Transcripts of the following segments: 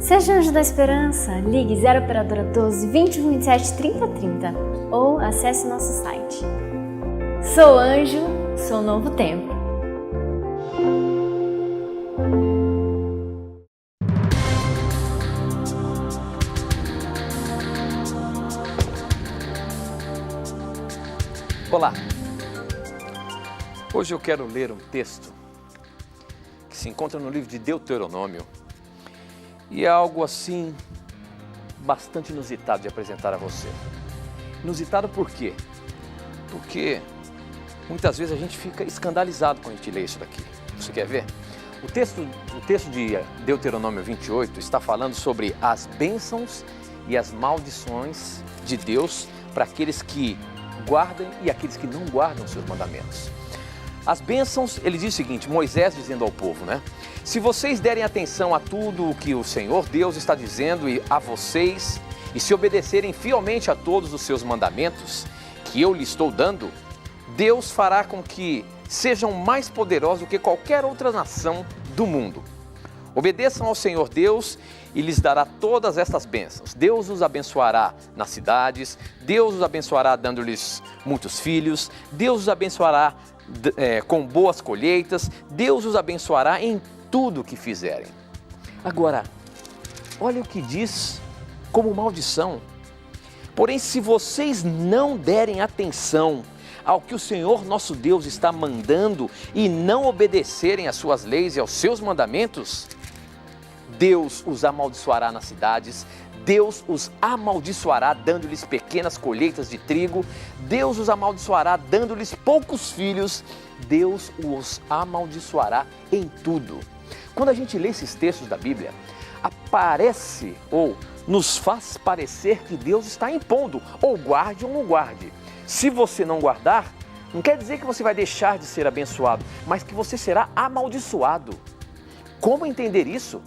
Seja Anjo da Esperança, ligue 0 operadora 12 21 27 30 30 ou acesse nosso site. Sou anjo, sou novo tempo. Olá, hoje eu quero ler um texto que se encontra no livro de Deuteronômio e é algo assim bastante inusitado de apresentar a você. Inusitado por quê? Porque muitas vezes a gente fica escandalizado quando a gente lê isso daqui. Você quer ver? O texto de Deuteronômio 28 está falando sobre as bênçãos e as maldições de Deus para aqueles que guardem e aqueles que não guardam os seus mandamentos. As bênçãos, ele diz o seguinte, Moisés dizendo ao povo, né? Se vocês derem atenção a tudo o que o Senhor Deus está dizendo a vocês e se obedecerem fielmente a todos os seus mandamentos que eu lhes estou dando, Deus fará com que sejam mais poderosos do que qualquer outra nação do mundo. Obedeçam ao Senhor Deus e lhes dará todas estas bênçãos. Deus os abençoará nas cidades, Deus os abençoará dando-lhes muitos filhos, Deus os abençoará com boas colheitas, Deus os abençoará em tudo o que fizerem. Agora, olha o que diz como maldição. Porém, se vocês não derem atenção ao que o Senhor nosso Deus está mandando e não obedecerem às suas leis e aos seus mandamentos, Deus os amaldiçoará nas cidades, Deus os amaldiçoará dando-lhes pequenas colheitas de trigo, Deus os amaldiçoará dando-lhes poucos filhos, Deus os amaldiçoará em tudo. Quando a gente lê esses textos da Bíblia, aparece ou nos faz parecer que Deus está impondo, ou guarde ou não guarde. Se você não guardar, não quer dizer que você vai deixar de ser abençoado, mas que você será amaldiçoado. Como entender isso?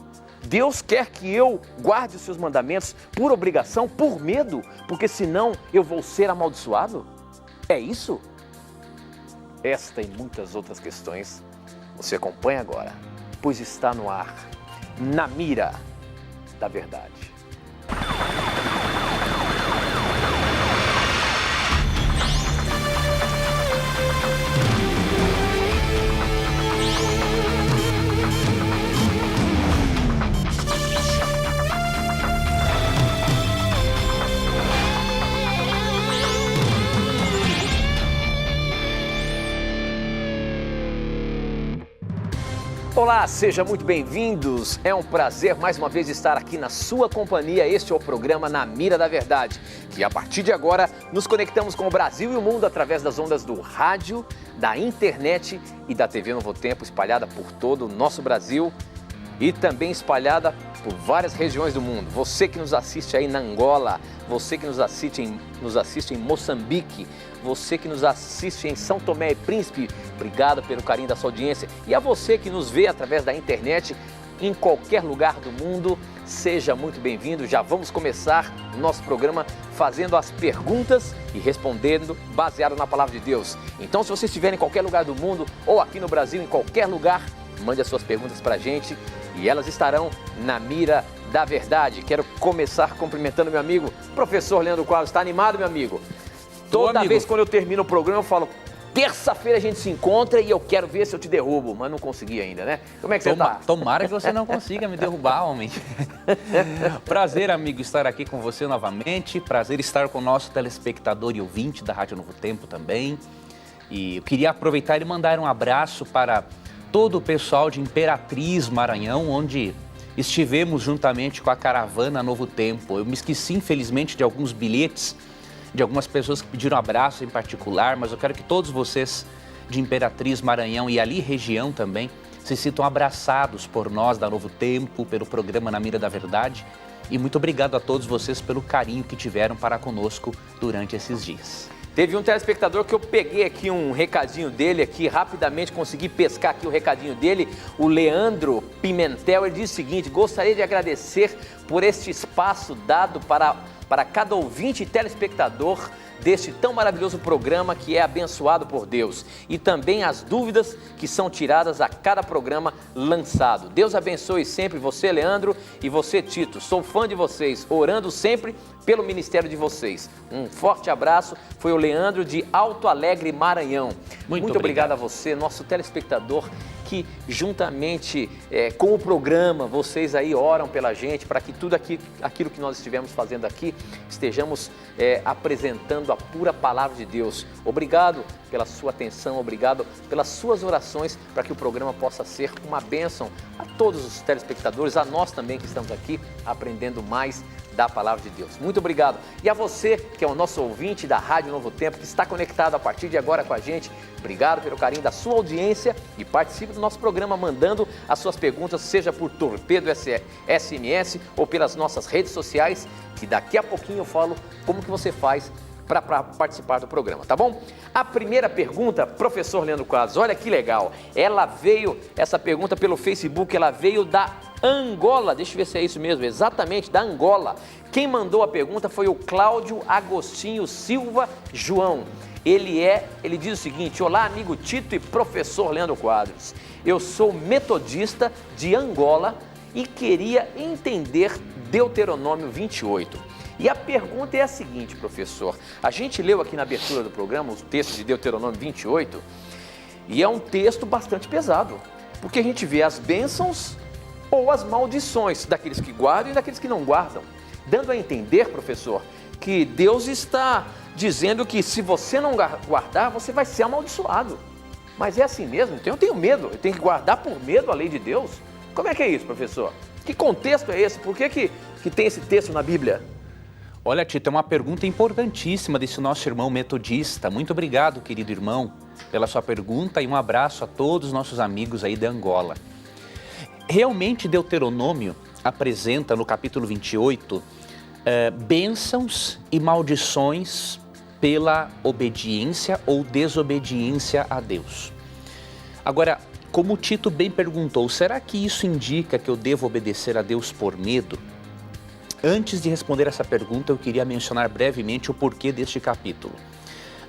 Deus quer que eu guarde os seus mandamentos por obrigação, por medo, porque senão eu vou ser amaldiçoado? É isso? Esta e muitas outras questões você acompanha agora, pois está no ar, na mira da verdade. Olá, sejam muito bem-vindos. É um prazer mais uma vez estar aqui na sua companhia. Este é o programa Na Mira da Verdade, que a partir de agora nos conectamos com o Brasil e o mundo através das ondas do rádio, da internet e da TV Novo Tempo, espalhada por todo o nosso Brasil e também espalhada por várias regiões do mundo. Você que nos assiste aí na Angola, você que nos assiste em Moçambique, você que nos assiste em São Tomé e Príncipe, obrigado pelo carinho da sua audiência. E a você que nos vê através da internet em qualquer lugar do mundo, seja muito bem-vindo. Já vamos começar o nosso programa fazendo as perguntas e respondendo baseado na palavra de Deus. Então, se você estiver em qualquer lugar do mundo ou aqui no Brasil, em qualquer lugar, mande as suas perguntas para a gente e elas estarão na mira da verdade. Quero começar cumprimentando meu amigo, professor Leandro Quadros. Está animado, meu amigo? Toda vez quando eu termino o programa eu falo, terça-feira a gente se encontra e eu quero ver se eu te derrubo, mas não consegui ainda, né? Como é que você está? Tomara que você não consiga me derrubar, homem. Prazer, amigo, estar aqui com você novamente. Prazer estar com o nosso telespectador e ouvinte da Rádio Novo Tempo também. E eu queria aproveitar e mandar um abraço para todo o pessoal de Imperatriz, Maranhão, onde estivemos juntamente com a caravana Novo Tempo. Eu me esqueci, infelizmente, de alguns bilhetes de algumas pessoas que pediram abraço em particular, mas eu quero que todos vocês de Imperatriz, Maranhão e ali região também se sintam abraçados por nós da Novo Tempo, pelo programa Na Mira da Verdade. E muito obrigado a todos vocês pelo carinho que tiveram para conosco durante esses dias. Teve um telespectador que eu peguei aqui um recadinho dele, aqui rapidamente consegui pescar aqui o recadinho dele, o Leandro Pimentel. Ele diz o seguinte: gostaria de agradecer por este espaço dado para para cada ouvinte e telespectador deste tão maravilhoso programa que é abençoado por Deus e também as dúvidas que são tiradas a cada programa lançado. Deus abençoe sempre você, Leandro, e você, Tito. Sou fã de vocês, orando sempre pelo ministério de vocês. Um forte abraço. Foi o Leandro de Alto Alegre, Maranhão. Muito obrigado a você, nosso telespectador, que juntamente com o programa, vocês aí oram pela gente, para que tudo aquilo que nós estivemos fazendo aqui, estejamos apresentando a pura palavra de Deus. Obrigado pela sua atenção, obrigado pelas suas orações, para que o programa possa ser uma bênção a todos os telespectadores, a nós também que estamos aqui aprendendo mais da palavra de Deus. Muito obrigado. E a você, que é o nosso ouvinte da Rádio Novo Tempo, que está conectado a partir de agora com a gente, obrigado pelo carinho da sua audiência e participe do nosso programa mandando as suas perguntas, seja por Torpedo SMS ou pelas nossas redes sociais, que daqui a pouquinho eu falo como que você faz para participar do programa, tá bom? A primeira pergunta, professor Leandro Quadros, olha que legal, essa pergunta pelo Facebook, ela veio da Angola, deixa eu ver se é isso mesmo, exatamente, da Angola. Quem mandou a pergunta foi o Cláudio Agostinho Silva João. Ele diz o seguinte: olá, amigo Tito e professor Leandro Quadros. Eu sou metodista de Angola e queria entender Deuteronômio 28. E a pergunta é a seguinte, professor. A gente leu aqui na abertura do programa o texto de Deuteronômio 28 e é um texto bastante pesado, porque a gente vê as bênçãos ou as maldições daqueles que guardam e daqueles que não guardam, dando a entender, professor, que Deus está dizendo que se você não guardar, você vai ser amaldiçoado. Mas é assim mesmo? Então eu tenho medo, eu tenho que guardar por medo a lei de Deus? Como é que é isso, professor? Que contexto é esse? Por que tem esse texto na Bíblia? Olha, Tito, é uma pergunta importantíssima desse nosso irmão metodista. Muito obrigado, querido irmão, pela sua pergunta e um abraço a todos os nossos amigos aí da Angola. Realmente, Deuteronômio apresenta no capítulo 28 bênçãos e maldições pela obediência ou desobediência a Deus. Agora, como o Tito bem perguntou, será que isso indica que eu devo obedecer a Deus por medo? Antes de responder essa pergunta, eu queria mencionar brevemente o porquê deste capítulo.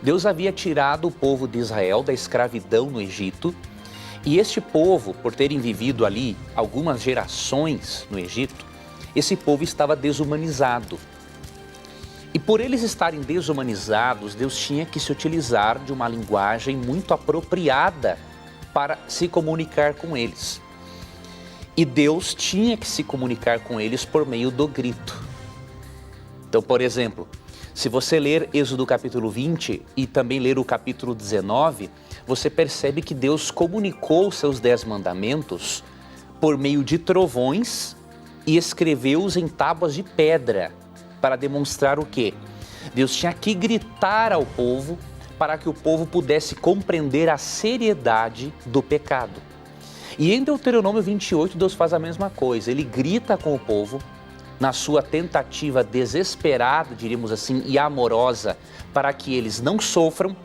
Deus havia tirado o povo de Israel da escravidão no Egito, e este povo, por terem vivido ali algumas gerações no Egito, esse povo estava desumanizado. E por eles estarem desumanizados, Deus tinha que se utilizar de uma linguagem muito apropriada para se comunicar com eles. E Deus tinha que se comunicar com eles por meio do grito. Então, por exemplo, se você ler Êxodo capítulo 20 e também ler o capítulo 19, você percebe que Deus comunicou os seus 10 mandamentos por meio de trovões e escreveu-os em tábuas de pedra para demonstrar o quê? Deus tinha que gritar ao povo para que o povo pudesse compreender a seriedade do pecado. E em Deuteronômio 28, Deus faz a mesma coisa. Ele grita com o povo na sua tentativa desesperada, diríamos assim, e amorosa, para que eles não sofram.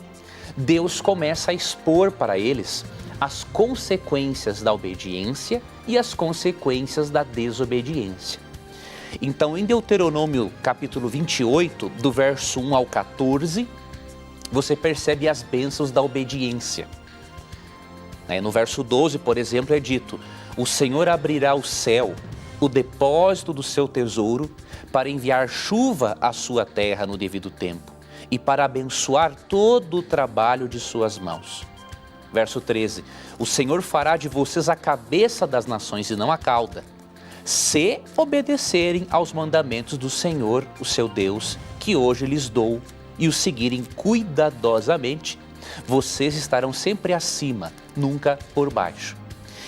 Deus começa a expor para eles as consequências da obediência e as consequências da desobediência. Então, em Deuteronômio capítulo 28, do verso 1 ao 14, você percebe as bênçãos da obediência. No verso 12, por exemplo, é dito: o Senhor abrirá o céu, o depósito do seu tesouro, para enviar chuva à sua terra no devido tempo e para abençoar todo o trabalho de suas mãos. Verso 13, o Senhor fará de vocês a cabeça das nações e não a cauda, se obedecerem aos mandamentos do Senhor, o seu Deus, que hoje lhes dou, e os seguirem cuidadosamente. Vocês estarão sempre acima, nunca por baixo.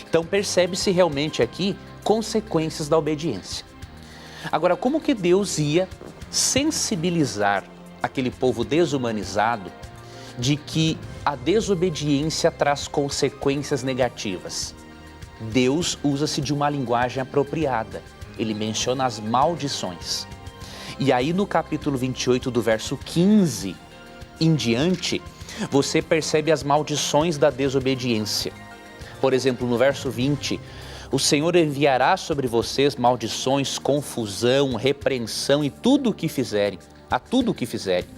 Então percebe-se realmente aqui consequências da obediência. Agora, como que Deus ia sensibilizar aquele povo desumanizado de que a desobediência traz consequências negativas? Deus usa-se de uma linguagem apropriada. Ele menciona as maldições. E aí no capítulo 28, do verso 15 em diante, você percebe as maldições da desobediência. Por exemplo, no verso 20, o Senhor enviará sobre vocês maldições, confusão, repreensão e tudo o que fizerem, a tudo o que fizerem,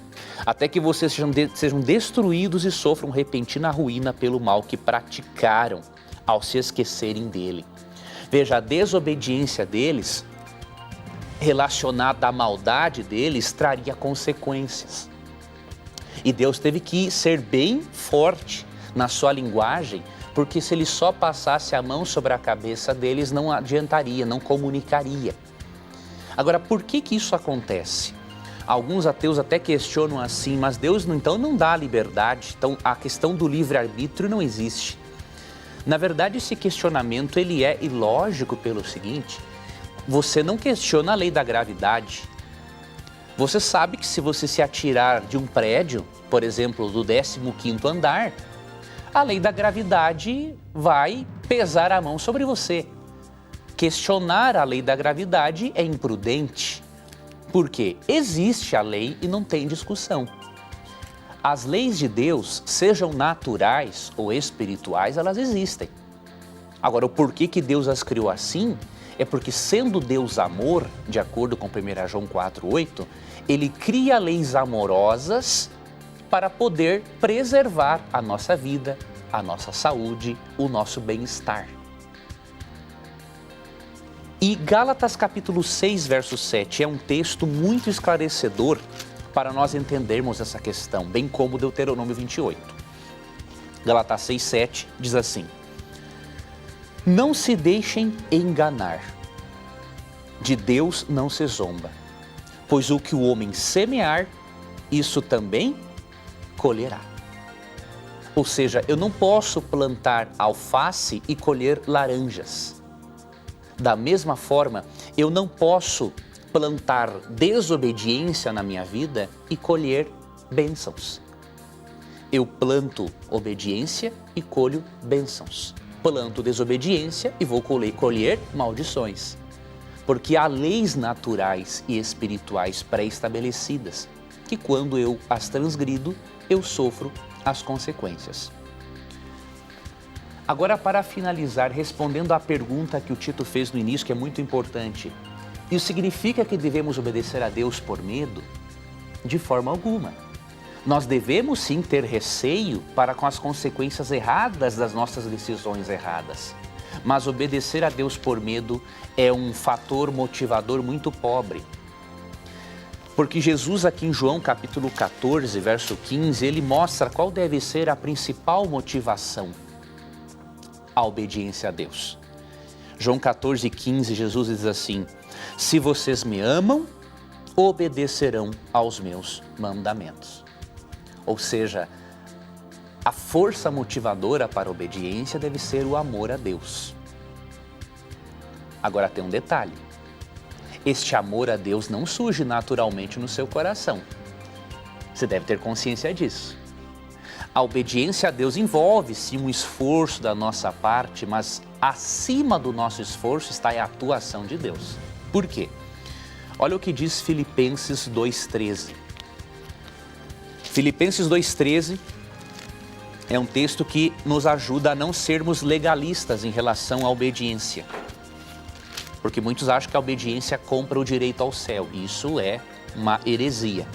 até que vocês sejam destruídos e sofram repentina ruína pelo mal que praticaram ao se esquecerem dele. Veja, a desobediência deles, relacionada à maldade deles, traria consequências. E Deus teve que ser bem forte na sua linguagem, porque se ele só passasse a mão sobre a cabeça deles, não adiantaria, não comunicaria. Agora, por que isso acontece? Alguns ateus até questionam assim, mas Deus então não dá liberdade, então a questão do livre-arbítrio não existe. Na verdade, esse questionamento ele é ilógico pelo seguinte: você não questiona a lei da gravidade. Você sabe que se você se atirar de um prédio, por exemplo, do 15º andar, a lei da gravidade vai pesar a mão sobre você. Questionar a lei da gravidade é imprudente, porque existe a lei e não tem discussão. As leis de Deus, sejam naturais ou espirituais, elas existem. Agora, o porquê que Deus as criou assim é porque, sendo Deus amor, de acordo com 1 João 4,8, Ele cria leis amorosas para poder preservar a nossa vida, a nossa saúde, o nosso bem-estar. E Gálatas capítulo 6, verso 7 é um texto muito esclarecedor para nós entendermos essa questão, bem como Deuteronômio 28. Gálatas 6, 7 diz assim: não se deixem enganar, de Deus não se zomba, pois o que o homem semear, isso também colherá. Ou seja, eu não posso plantar alface e colher laranjas. Da mesma forma, eu não posso plantar desobediência na minha vida e colher bênçãos. Eu planto obediência e colho bênçãos. Planto desobediência e vou colher maldições. Porque há leis naturais e espirituais pré-estabelecidas, que quando eu as transgrido, eu sofro as consequências. Agora, para finalizar, respondendo à pergunta que o Tito fez no início, que é muito importante: isso significa que devemos obedecer a Deus por medo? De forma alguma. Nós devemos sim ter receio para com as consequências erradas das nossas decisões erradas. Mas obedecer a Deus por medo é um fator motivador muito pobre. Porque Jesus aqui em João capítulo 14, verso 15, ele mostra qual deve ser a principal motivação: a obediência a Deus. João 14, 15, Jesus diz assim: se vocês me amam, obedecerão aos meus mandamentos. Ou seja, a força motivadora para a obediência deve ser o amor a Deus. Agora tem um detalhe: este amor a Deus não surge naturalmente no seu coração. Você deve ter consciência disso. A obediência a Deus envolve sim um esforço da nossa parte, mas acima do nosso esforço está a atuação de Deus. Por quê? Olha o que diz Filipenses 2,13. Filipenses 2,13 é um texto que nos ajuda a não sermos legalistas em relação à obediência. Porque muitos acham que a obediência compra o direito ao céu. Isso é uma heresia.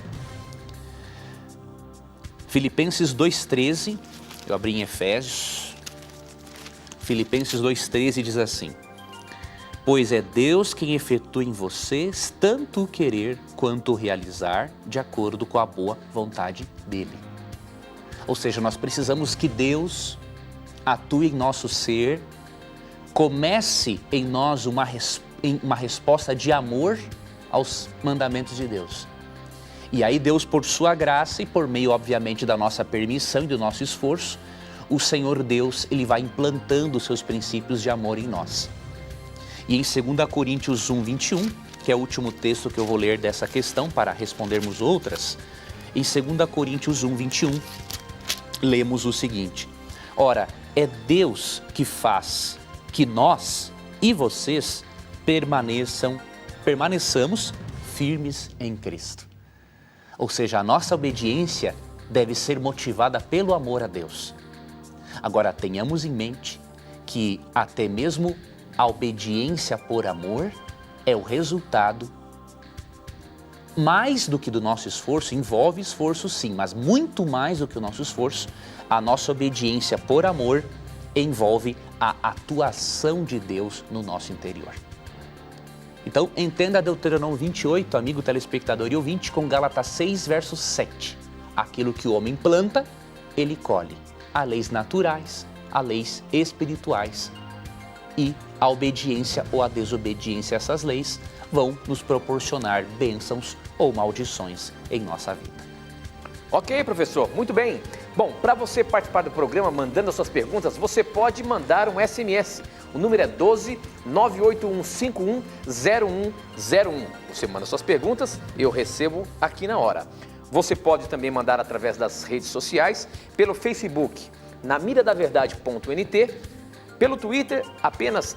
Filipenses 2,13, eu abri em Efésios. Filipenses 2,13 diz assim: pois é Deus quem efetua em vocês tanto o querer quanto o realizar, de acordo com a boa vontade dele. Ou seja, nós precisamos que Deus atue em nosso ser, comece em nós uma resposta de amor aos mandamentos de Deus. E aí Deus, por sua graça e por meio, obviamente, da nossa permissão e do nosso esforço, o Senhor Deus, Ele vai implantando os seus princípios de amor em nós. E em 2 Coríntios 1, 21, que é o último texto que eu vou ler dessa questão para respondermos outras, em 2 Coríntios 1, 21, lemos o seguinte: ora, é Deus que faz que nós e vocês permaneçamos firmes em Cristo. Ou seja, a nossa obediência deve ser motivada pelo amor a Deus. Agora, tenhamos em mente que até mesmo a obediência por amor é o resultado, mais do que do nosso esforço, envolve esforço sim, mas muito mais do que o nosso esforço, a nossa obediência por amor envolve a atuação de Deus no nosso interior. Então, entenda Deuteronômio 28, amigo telespectador e ouvinte, com Gálatas 6, verso 7. Aquilo que o homem planta, ele colhe. Há leis naturais, há leis espirituais. E a obediência ou a desobediência a essas leis vão nos proporcionar bênçãos ou maldições em nossa vida. Ok, professor, muito bem. Bom, para você participar do programa mandando as suas perguntas, você pode mandar um SMS. O número é 12 98151 0101. Você manda suas perguntas, eu recebo aqui na hora. Você pode também mandar através das redes sociais, pelo Facebook, namiradaverdade.nt, pelo Twitter, apenas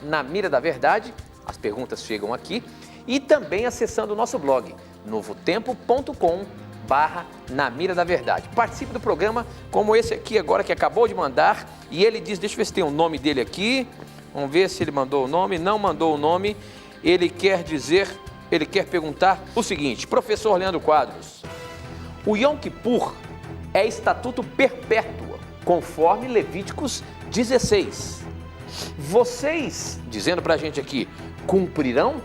@namiradaverdade, as perguntas chegam aqui, e também acessando o nosso blog, novotempo.com/Na Mira da Verdade. Participe do programa como esse aqui agora que acabou de mandar, e ele diz, deixa eu ver se tem o nome dele aqui, vamos ver se ele mandou o nome, não mandou o nome, ele quer perguntar o seguinte: professor Leandro Quadros, o Yom Kippur é estatuto perpétuo, conforme Levíticos 16. Vocês, dizendo pra gente aqui, cumprirão?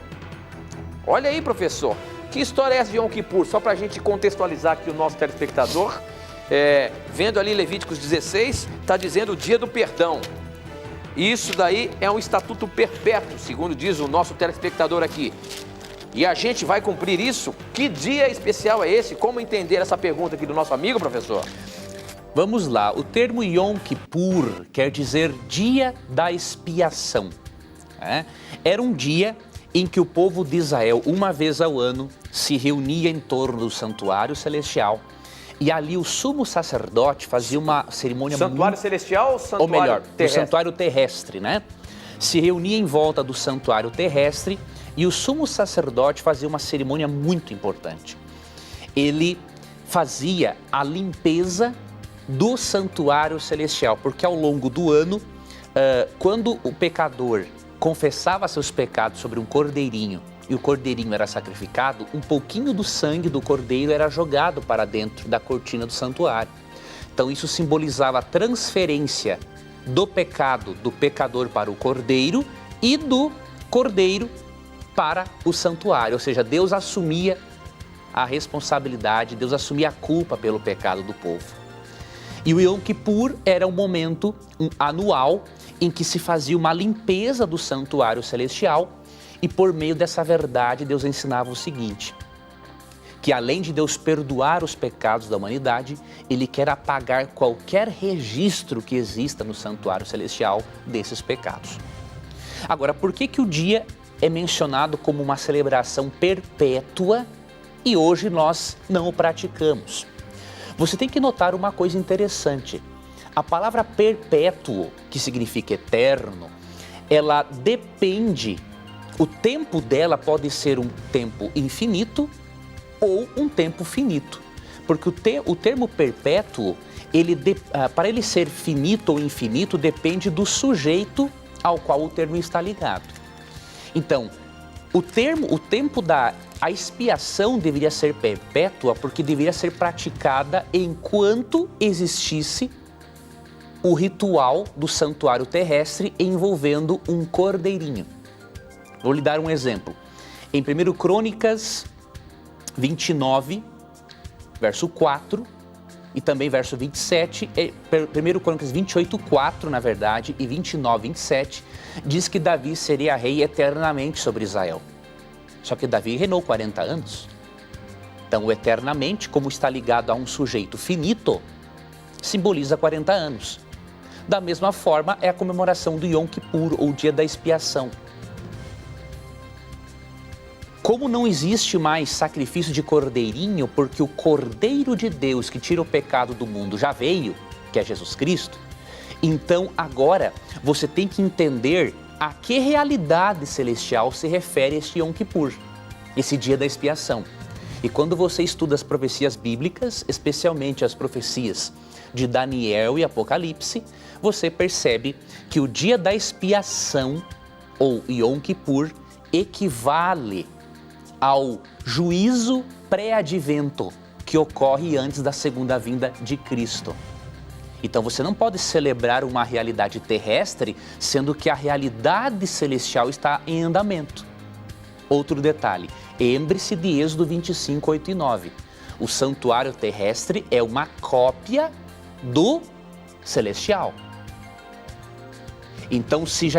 Olha aí, professor, que história é essa de Yom Kippur? Só pra gente contextualizar aqui o nosso telespectador, vendo ali Levíticos 16, está dizendo o dia do perdão. Isso daí é um estatuto perpétuo, segundo diz o nosso telespectador aqui. E a gente vai cumprir isso? Que dia especial é esse? Como entender essa pergunta aqui do nosso amigo, professor? Vamos lá, o termo Yom Kippur quer dizer dia da expiação. Era um dia em que o povo de Israel, uma vez ao ano, se reunia em torno do santuário celestial e ali o sumo sacerdote fazia uma cerimônia... Santuário celestial ou santuário ou melhor, terrestre? O santuário terrestre, né? Se reunia em volta do santuário terrestre e o sumo sacerdote fazia uma cerimônia muito importante. Ele fazia a limpeza do santuário celestial, porque ao longo do ano, quando o pecador confessava seus pecados sobre um cordeirinho e o cordeirinho era sacrificado, um pouquinho do sangue do cordeiro era jogado para dentro da cortina do santuário. Então isso simbolizava a transferência do pecado do pecador para o cordeiro e do cordeiro para o santuário, ou seja, Deus assumia a responsabilidade, Deus assumia a culpa pelo pecado do povo. E o Yom Kippur era um momento anual em que se fazia uma limpeza do santuário celestial e por meio dessa verdade Deus ensinava o seguinte, que além de Deus perdoar os pecados da humanidade, Ele quer apagar qualquer registro que exista no santuário celestial desses pecados. Agora, por que o dia é mencionado como uma celebração perpétua e hoje nós não o praticamos? Você tem que notar uma coisa interessante. A palavra perpétuo, que significa eterno, ela depende, o tempo dela pode ser um tempo infinito ou um tempo finito. Porque o termo perpétuo, para ele ser finito ou infinito, depende do sujeito ao qual o termo está ligado. Então, o tempo da expiação deveria ser perpétua porque deveria ser praticada enquanto existisse o ritual do santuário terrestre envolvendo um cordeirinho. Vou lhe dar um exemplo. Em 1 Crônicas 29, verso 4 e também verso 27, 1 Crônicas 28, 4 na verdade, e 29, 27, diz que Davi seria rei eternamente sobre Israel. Só que Davi reinou 40 anos. Então, eternamente, como está ligado a um sujeito finito, simboliza 40 anos. Da mesma forma, é a comemoração do Yom Kippur, ou dia da expiação. Como não existe mais sacrifício de cordeirinho, porque o Cordeiro de Deus que tira o pecado do mundo já veio, que é Jesus Cristo, então agora você tem que entender a que realidade celestial se refere este Yom Kippur, esse dia da expiação. E quando você estuda as profecias bíblicas, especialmente as profecias de Daniel e Apocalipse, você percebe que o dia da expiação, ou Yom Kippur, equivale ao juízo pré-advento que ocorre antes da segunda vinda de Cristo. Então você não pode celebrar uma realidade terrestre, sendo que a realidade celestial está em andamento. Outro detalhe, lembre-se de Êxodo 25, 8 e 9. O santuário terrestre é uma cópia do celestial. Então, se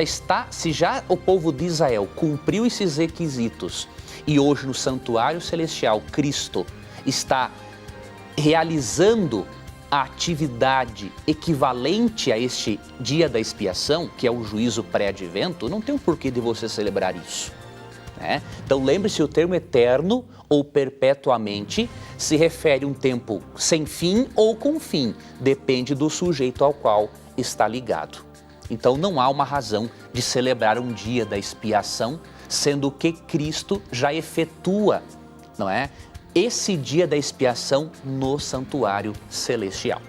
já o povo de Israel cumpriu esses requisitos e hoje no santuário celestial Cristo está realizando a atividade equivalente a este dia da expiação, que é o juízo pré-advento, não tem um porquê de você celebrar isso, né? Então lembre-se, o termo eterno ou perpetuamente se refere a um tempo sem fim ou com fim, depende do sujeito ao qual está ligado. Então não há uma razão de celebrar um dia da expiação, sendo que Cristo já efetua, não é, esse dia da expiação no santuário celestial.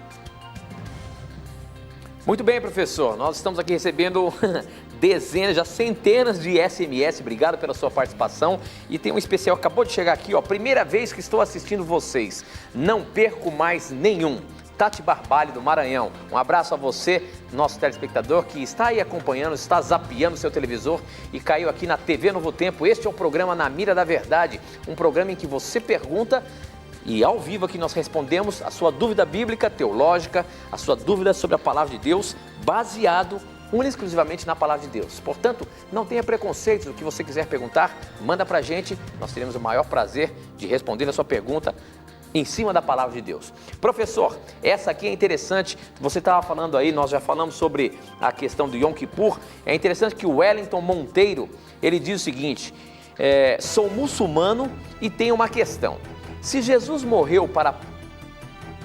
Muito bem, professor. Nós estamos aqui recebendo dezenas, já centenas de SMS. Obrigado pela sua participação. E tem um especial, acabou de chegar aqui, ó. Primeira vez que estou assistindo vocês. Não perco mais nenhum. Tati Barbalho, do Maranhão. Um abraço a você, nosso telespectador, que está aí acompanhando, está zapeando seu televisor e caiu aqui na TV Novo Tempo. Este é o programa Na Mira da Verdade, um programa em que você pergunta e ao vivo aqui nós respondemos a sua dúvida bíblica, teológica, a sua dúvida sobre a Palavra de Deus, baseado única e exclusivamente na Palavra de Deus. Portanto, não tenha preconceitos, o que você quiser perguntar, manda pra gente, nós teremos o maior prazer de responder a sua pergunta em cima da Palavra de Deus. Professor, essa aqui é interessante, você estava falando aí, nós já falamos sobre a questão do Yom Kippur, é interessante que o Wellington Monteiro, ele diz o seguinte, sou muçulmano e tenho uma questão, se Jesus morreu para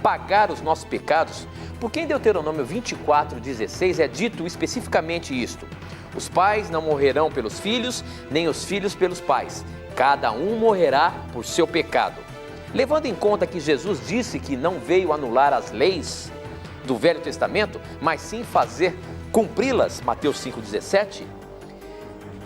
pagar os nossos pecados, por que em Deuteronômio 24:16 é dito especificamente isto? Os pais não morrerão pelos filhos, nem os filhos pelos pais, cada um morrerá por seu pecado. Levando em conta que Jesus disse que não veio anular as leis do Velho Testamento, mas sim fazer cumpri-las, Mateus 5,17,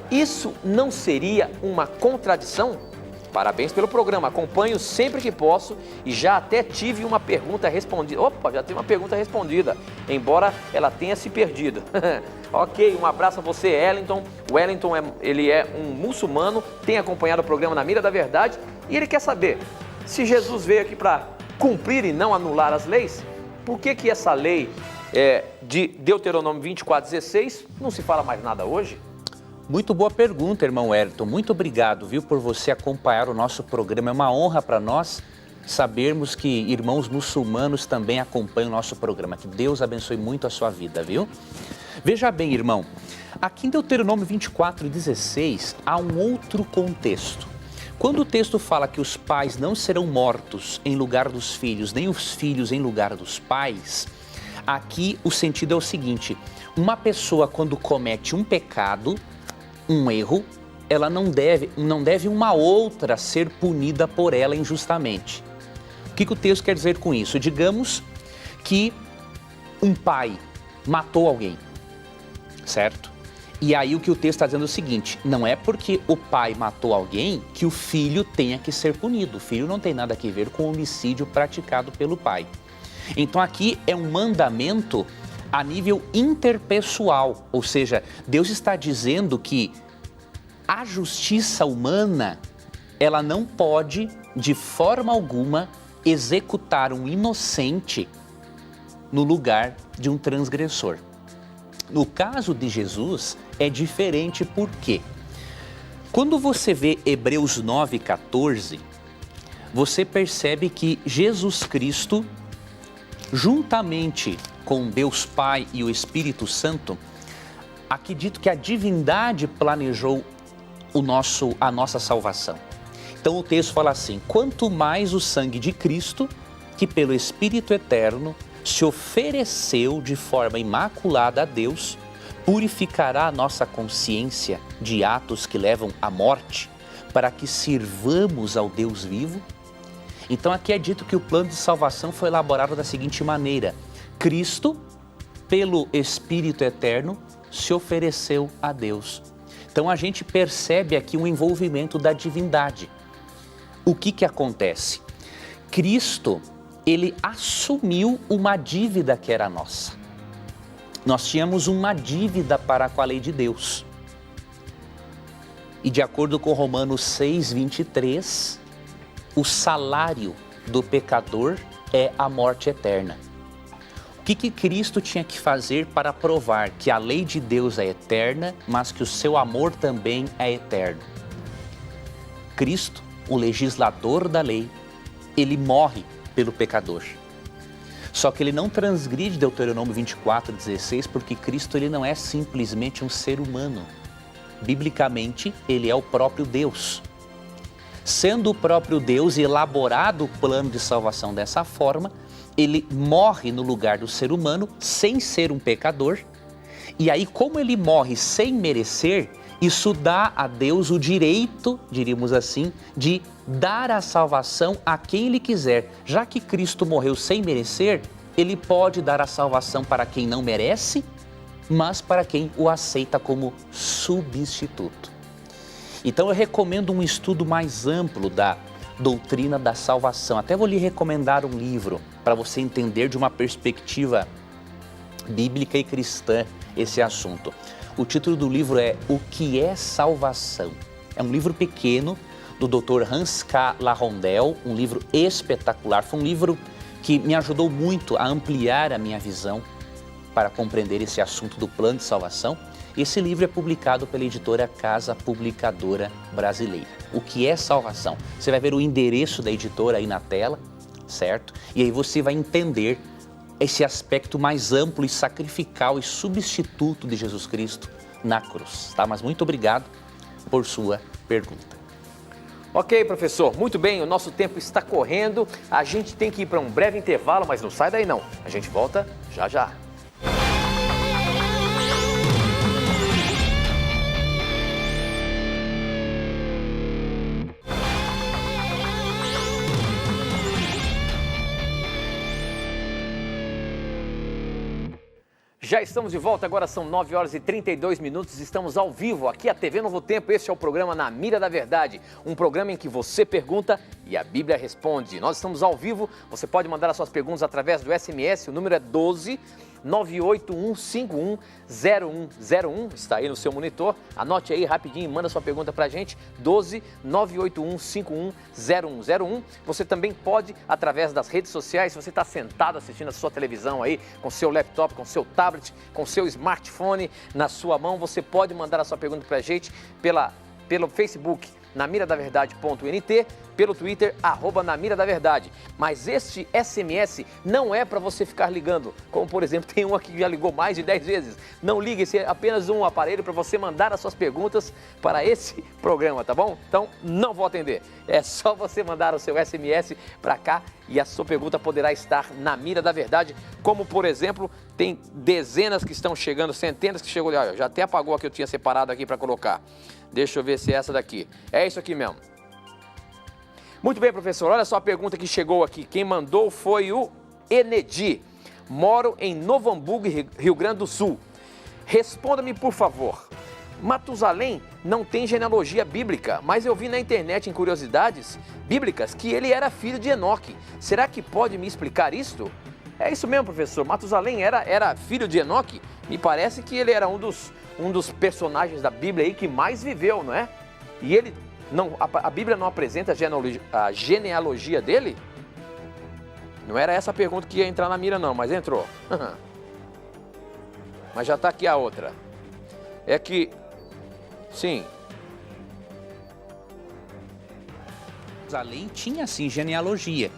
isso não seria uma contradição? Parabéns pelo programa, acompanho sempre que posso e já até tive uma pergunta respondida. Opa, já tem uma pergunta respondida, embora ela tenha se perdido. Ok, um abraço a você, Wellington. O Wellington, ele é um muçulmano, tem acompanhado o programa Na Mira da Verdade e ele quer saber, se Jesus veio aqui para cumprir e não anular as leis, por que essa lei de Deuteronômio 24:16 não se fala mais nada hoje? Muito boa pergunta, irmão Wellington. Muito obrigado, viu, por você acompanhar o nosso programa. É uma honra para nós sabermos que irmãos muçulmanos também acompanham o nosso programa. Que Deus abençoe muito a sua vida, viu? Veja bem, irmão, aqui em Deuteronômio 24:16 há um outro contexto. Quando o texto fala que os pais não serão mortos em lugar dos filhos, nem os filhos em lugar dos pais, aqui o sentido é o seguinte, uma pessoa quando comete um pecado, um erro, ela não deve uma outra ser punida por ela injustamente. O que o texto quer dizer com isso? Digamos que um pai matou alguém, certo? E aí o que o texto está dizendo é o seguinte, não é porque o pai matou alguém que o filho tenha que ser punido. O filho não tem nada a ver com o homicídio praticado pelo pai. Então aqui é um mandamento a nível interpessoal, ou seja, Deus está dizendo que a justiça humana, ela não pode de forma alguma executar um inocente no lugar de um transgressor. No caso de Jesus, é diferente porque quando você vê Hebreus 9:14, você percebe que Jesus Cristo, juntamente com Deus Pai e o Espírito Santo, aqui dito que a divindade planejou a nossa salvação. Então o texto fala assim, quanto mais o sangue de Cristo, que pelo Espírito Eterno se ofereceu de forma imaculada a Deus, purificará a nossa consciência de atos que levam à morte, para que sirvamos ao Deus vivo? Então aqui é dito que o plano de salvação foi elaborado da seguinte maneira, Cristo, pelo Espírito Eterno, se ofereceu a Deus. Então a gente percebe aqui um envolvimento da divindade. O que acontece? Cristo, ele assumiu uma dívida que era nossa. Nós tínhamos uma dívida para com a lei de Deus. E de acordo com Romanos 6:23, o salário do pecador é a morte eterna. O que Cristo tinha que fazer para provar que a lei de Deus é eterna, mas que o seu amor também é eterno? Cristo, o legislador da lei, ele morre pelo pecador. Só que ele não transgride Deuteronômio 24:16, porque Cristo ele não é simplesmente um ser humano. Biblicamente, ele é o próprio Deus. Sendo o próprio Deus e elaborado o plano de salvação dessa forma, ele morre no lugar do ser humano sem ser um pecador. E aí, como ele morre sem merecer, isso dá a Deus o direito, diríamos assim, de dar a salvação a quem ele quiser. Já que Cristo morreu sem merecer, ele pode dar a salvação para quem não merece, mas para quem o aceita como substituto. Então eu recomendo um estudo mais amplo da doutrina da salvação. Até vou lhe recomendar um livro para você entender de uma perspectiva bíblica e cristã esse assunto. O título do livro é O que é Salvação? É um livro pequeno do Dr. Hans K. Larondel, um livro espetacular. Foi um livro que me ajudou muito a ampliar a minha visão para compreender esse assunto do plano de salvação. Esse livro é publicado pela editora Casa Publicadora Brasileira. O que é salvação? Você vai ver o endereço da editora aí na tela, certo? E aí você vai entender esse aspecto mais amplo e sacrificial e substituto de Jesus Cristo na cruz, tá? Mas muito obrigado por sua pergunta. Ok, professor, muito bem, o nosso tempo está correndo, a gente tem que ir para um breve intervalo, mas não sai daí não, a gente volta já já. Já estamos de volta, agora são 9 horas e 32 minutos, estamos ao vivo aqui a TV Novo Tempo. Este é o programa Na Mira da Verdade, um programa em que você pergunta e a Bíblia responde. Nós estamos ao vivo, você pode mandar as suas perguntas através do SMS, o número é 12 981510101, está aí no seu monitor, anote aí rapidinho e manda sua pergunta pra gente, 12 981510101. Você também pode, através das redes sociais, se você está sentado assistindo a sua televisão aí, com seu laptop, com seu tablet, com seu smartphone na sua mão, você pode mandar a sua pergunta pra gente pelo Facebook, namiradaverdade.nt, pelo Twitter, @namiradaverdade. Mas este SMS não é para você ficar ligando, como por exemplo, tem um aqui que já ligou mais de 10 vezes. Não ligue, esse é apenas um aparelho para você mandar as suas perguntas para esse programa, tá bom? Então, não vou atender. É só você mandar o seu SMS para cá e a sua pergunta poderá estar na mira da verdade, como por exemplo, tem dezenas que estão chegando, centenas que chegou, olha, já até apagou a que eu tinha separado aqui para colocar. Deixa eu ver se é essa daqui. É isso aqui mesmo. Muito bem, professor. Olha só a pergunta que chegou aqui. Quem mandou foi o Enedi. Moro em Novo Hamburgo, Rio Grande do Sul. Responda-me, por favor. Matusalém não tem genealogia bíblica, mas eu vi na internet, em curiosidades bíblicas, que ele era filho de Enoque. Será que pode me explicar isto? É isso mesmo, professor. Matusalém era filho de Enoque? Me parece que ele era um dos personagens da Bíblia aí que mais viveu, não é? E ele não, a Bíblia não apresenta a genealogia dele? Não era essa a pergunta que ia entrar na mira não, mas entrou. Mas já está aqui a outra. É que, sim. Matusalém tinha sim genealogia.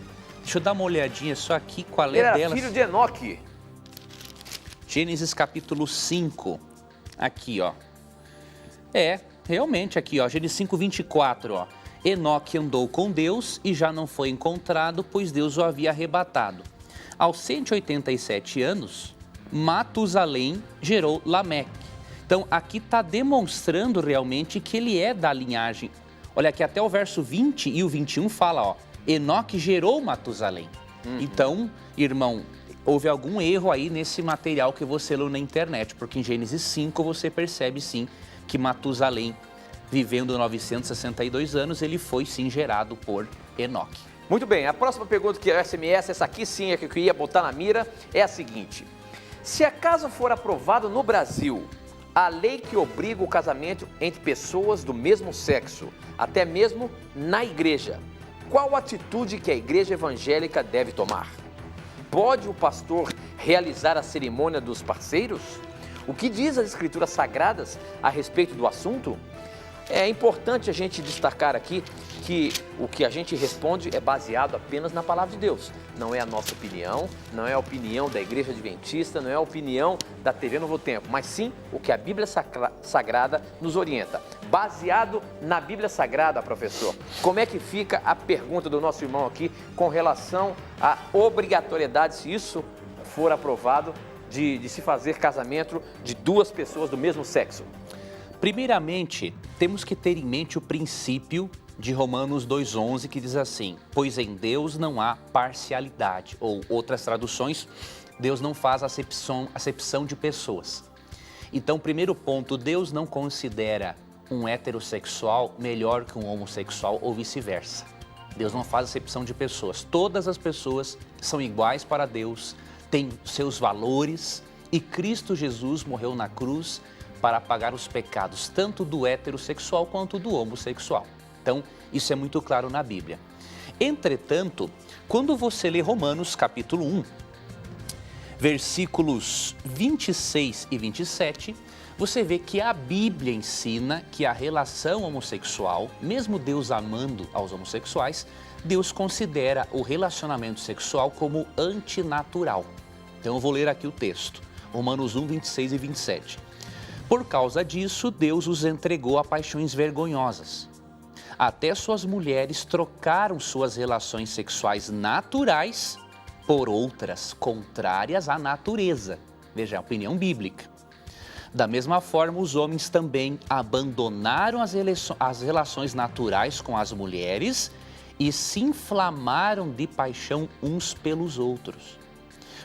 Deixa eu dar uma olhadinha só aqui qual é delas. Ele era filho de Enoque. Gênesis capítulo 5. Aqui, ó. Realmente aqui, ó. Gênesis 5:24, ó. Enoque andou com Deus e já não foi encontrado, pois Deus o havia arrebatado. Aos 187 anos, Matusalém gerou Lameque. Então, aqui está demonstrando realmente que ele é da linhagem. Olha aqui, até o verso 20 e o 21 fala, ó. Enoque gerou Matusalém. Então, irmão, houve algum erro aí nesse material que você leu na internet, porque em Gênesis 5 você percebe sim que Matusalém, vivendo 962 anos, ele foi sim gerado por Enoque. Muito bem, a próxima pergunta que é o SMS, essa aqui sim é que eu queria botar na mira, é a seguinte: se acaso for aprovado no Brasil a lei que obriga o casamento entre pessoas do mesmo sexo, até mesmo na igreja, qual atitude que a igreja evangélica deve tomar? Pode o pastor realizar a cerimônia dos parceiros? O que diz as escrituras sagradas a respeito do assunto? É importante a gente destacar aqui que o que a gente responde é baseado apenas na palavra de Deus. Não é a nossa opinião, não é a opinião da Igreja Adventista, não é a opinião da TV Novo Tempo, mas sim o que a Bíblia Sagrada nos orienta. Baseado na Bíblia Sagrada, professor, como é que fica a pergunta do nosso irmão aqui com relação à obrigatoriedade, se isso for aprovado, de se fazer casamento de duas pessoas do mesmo sexo? Primeiramente, temos que ter em mente o princípio de Romanos 2,11, que diz assim: pois em Deus não há parcialidade, ou outras traduções, Deus não faz acepção de pessoas. Então, primeiro ponto, Deus não considera um heterossexual melhor que um homossexual ou vice-versa. Deus não faz acepção de pessoas. Todas as pessoas são iguais para Deus, têm seus valores, e Cristo Jesus morreu na cruz para pagar os pecados tanto do heterossexual quanto do homossexual. Então, isso é muito claro na Bíblia. Entretanto, quando você lê Romanos capítulo 1, versículos 26 e 27, você vê que a Bíblia ensina que a relação homossexual, mesmo Deus amando aos homossexuais, Deus considera o relacionamento sexual como antinatural. Então eu vou ler aqui o texto, Romanos 1, 26 e 27. Por causa disso, Deus os entregou a paixões vergonhosas. Até suas mulheres trocaram suas relações sexuais naturais por outras contrárias à natureza. Veja, a opinião bíblica. Da mesma forma, os homens também abandonaram as relações naturais com as mulheres e se inflamaram de paixão uns pelos outros.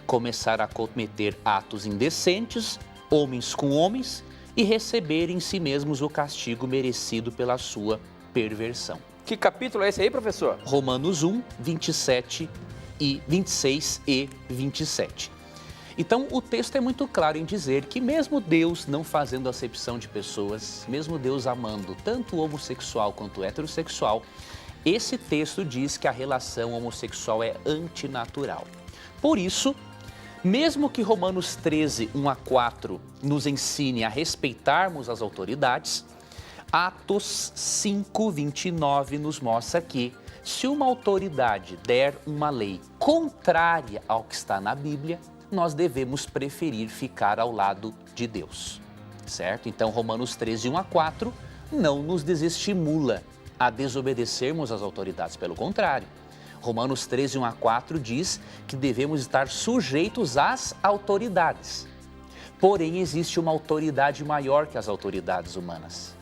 Começaram a cometer atos indecentes, homens com homens, e receberem em si mesmos o castigo merecido pela sua perversão. Que capítulo é esse aí, professor? Romanos 1, 26 e 27. Então, o texto é muito claro em dizer que mesmo Deus não fazendo acepção de pessoas, mesmo Deus amando tanto o homossexual quanto o heterossexual, esse texto diz que a relação homossexual é antinatural. Por isso, mesmo que Romanos 13, 1 a 4 nos ensine a respeitarmos as autoridades, Atos 5, 29 nos mostra que se uma autoridade der uma lei contrária ao que está na Bíblia, nós devemos preferir ficar ao lado de Deus, certo? Então, Romanos 13, 1 a 4 não nos desestimula a desobedecermos às autoridades, pelo contrário. Romanos 13, 1 a 4 diz que devemos estar sujeitos às autoridades. Porém, existe uma autoridade maior que as autoridades humanas.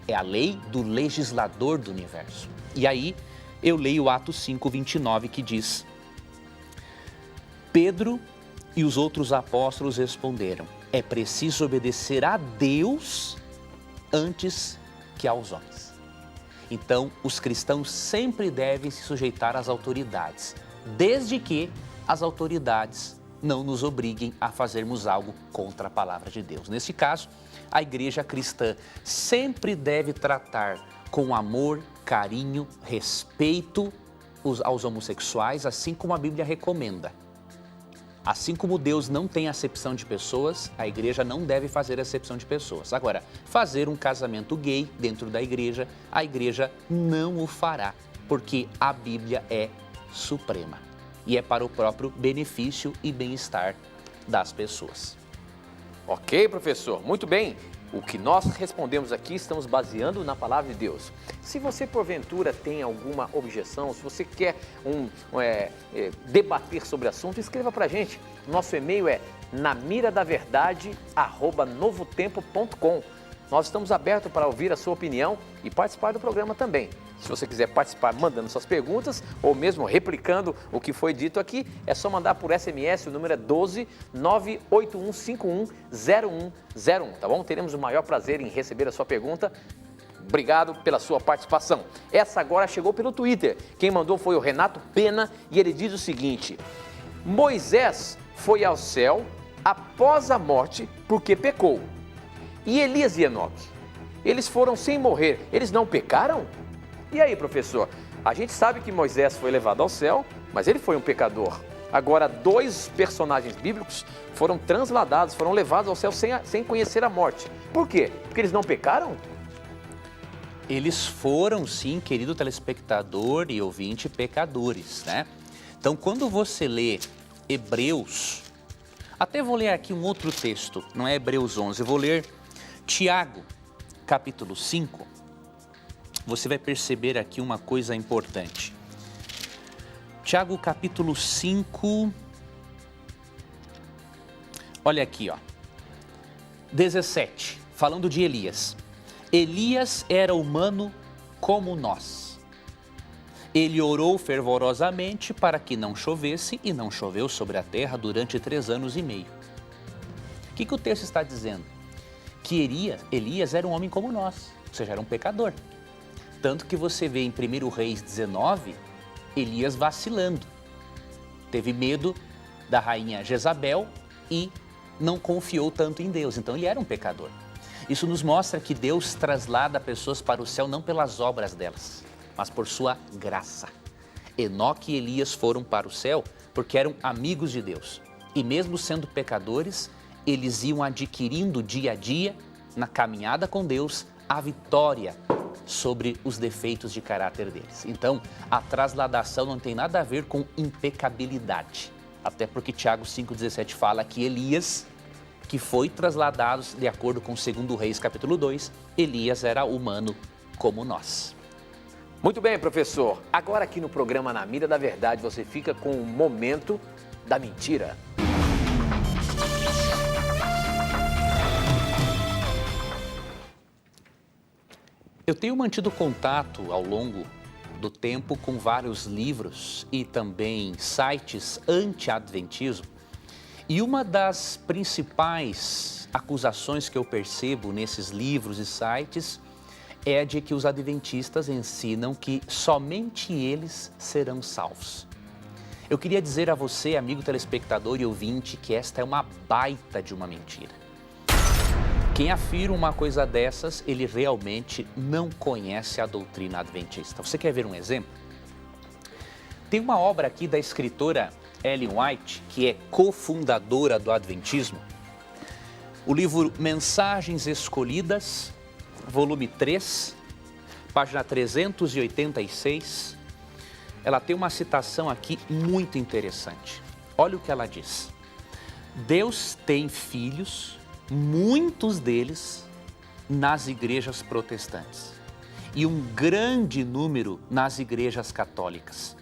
É a lei do legislador do universo. E aí, eu leio Atos 5, 29, que diz: Pedro e os outros apóstolos responderam: é preciso obedecer a Deus antes que aos homens. Então, os cristãos sempre devem se sujeitar às autoridades, desde que as autoridades não nos obriguem a fazermos algo contra a palavra de Deus. Neste caso, a igreja cristã sempre deve tratar com amor, carinho, respeito aos homossexuais, assim como a Bíblia recomenda. Assim como Deus não tem acepção de pessoas, a igreja não deve fazer acepção de pessoas. Agora, fazer um casamento gay dentro da igreja, a igreja não o fará, porque a Bíblia é suprema e é para o próprio benefício e bem-estar das pessoas. Ok, professor, muito bem. O que nós respondemos aqui estamos baseando na palavra de Deus. Se você porventura tem alguma objeção, se você quer debater sobre o assunto, escreva para a gente. Nosso e-mail é namiradaverdade@novotempo.com. Nós estamos abertos para ouvir a sua opinião e participar do programa também. Se você quiser participar mandando suas perguntas ou mesmo replicando o que foi dito aqui, é só mandar por SMS, o número é 12 98151 0101, tá bom? Teremos o maior prazer em receber a sua pergunta. Obrigado pela sua participação. Essa agora chegou pelo Twitter. Quem mandou foi o Renato Pena e ele diz o seguinte: Moisés foi ao céu após a morte porque pecou. E Elias e Enoque, eles foram sem morrer, eles não pecaram? E aí, professor? A gente sabe que Moisés foi levado ao céu, mas ele foi um pecador. Agora, dois personagens bíblicos foram transladados, foram levados ao céu sem conhecer a morte. Por quê? Porque eles não pecaram? Eles foram, sim, querido telespectador e ouvinte, pecadores, né? Então, quando você lê Hebreus, até vou ler aqui um outro texto, não é Hebreus 11, eu vou ler Tiago, capítulo 5, você vai perceber aqui uma coisa importante. Tiago, capítulo 5, olha aqui, ó, 17, falando de Elias. Elias era humano como nós. Ele orou fervorosamente para que não chovesse e não choveu sobre a terra durante 3 anos e meio. O que o texto está dizendo? Que Elias era um homem como nós, ou seja, era um pecador. Tanto que você vê em 1 Reis 19, Elias vacilando. Teve medo da rainha Jezabel e não confiou tanto em Deus, então ele era um pecador. Isso nos mostra que Deus traslada pessoas para o céu não pelas obras delas, mas por sua graça. Enoque e Elias foram para o céu porque eram amigos de Deus. E mesmo sendo pecadores, eles iam adquirindo dia a dia, na caminhada com Deus, a vitória sobre os defeitos de caráter deles. Então, a trasladação não tem nada a ver com impecabilidade. Até porque Tiago 5,17 fala que Elias, que foi trasladado de acordo com 2 Reis, capítulo 2, Elias era humano como nós. Muito bem, professor. Agora aqui no programa Na Mira da Verdade, você fica com o momento da mentira. Eu tenho mantido contato ao longo do tempo com vários livros e também sites anti-adventismo. E uma das principais acusações que eu percebo nesses livros e sites é de que os adventistas ensinam que somente eles serão salvos. Eu queria dizer a você, amigo telespectador e ouvinte, que esta é uma baita de uma mentira. Quem afirma uma coisa dessas, ele realmente não conhece a doutrina adventista. Você quer ver um exemplo? Tem uma obra aqui da escritora Ellen White, que é cofundadora do Adventismo. O livro Mensagens Escolhidas, volume 3, página 386. Ela tem uma citação aqui muito interessante. Olha o que ela diz. Deus tem filhos, muitos deles nas igrejas protestantes e um grande número nas igrejas católicas,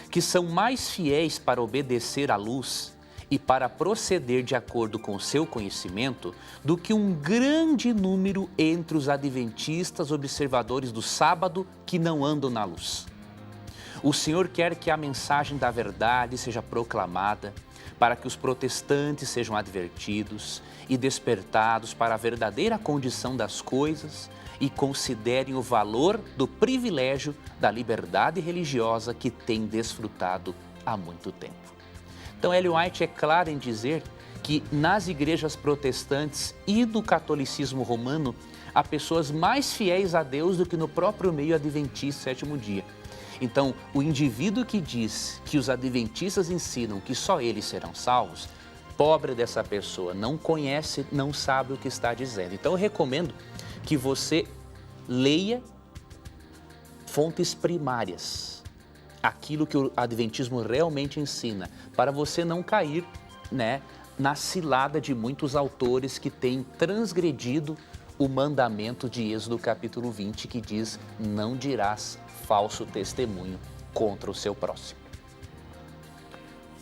que são mais fiéis para obedecer à luz e para proceder de acordo com o seu conhecimento do que um grande número entre os adventistas observadores do sábado que não andam na luz. O Senhor quer que a mensagem da verdade seja proclamada para que os protestantes sejam advertidos e despertados para a verdadeira condição das coisas e considerem o valor do privilégio da liberdade religiosa que têm desfrutado há muito tempo. Então, Ellen White é clara em dizer que nas igrejas protestantes e do catolicismo romano há pessoas mais fiéis a Deus do que no próprio meio adventista sétimo dia. Então, o indivíduo que diz que os adventistas ensinam que só eles serão salvos, pobre dessa pessoa, não conhece, não sabe o que está dizendo. Então, eu recomendo que você leia fontes primárias, aquilo que o adventismo realmente ensina, para você não cair, na cilada de muitos autores que têm transgredido o mandamento de Êxodo capítulo 20, que diz: não dirás falso testemunho contra o seu próximo.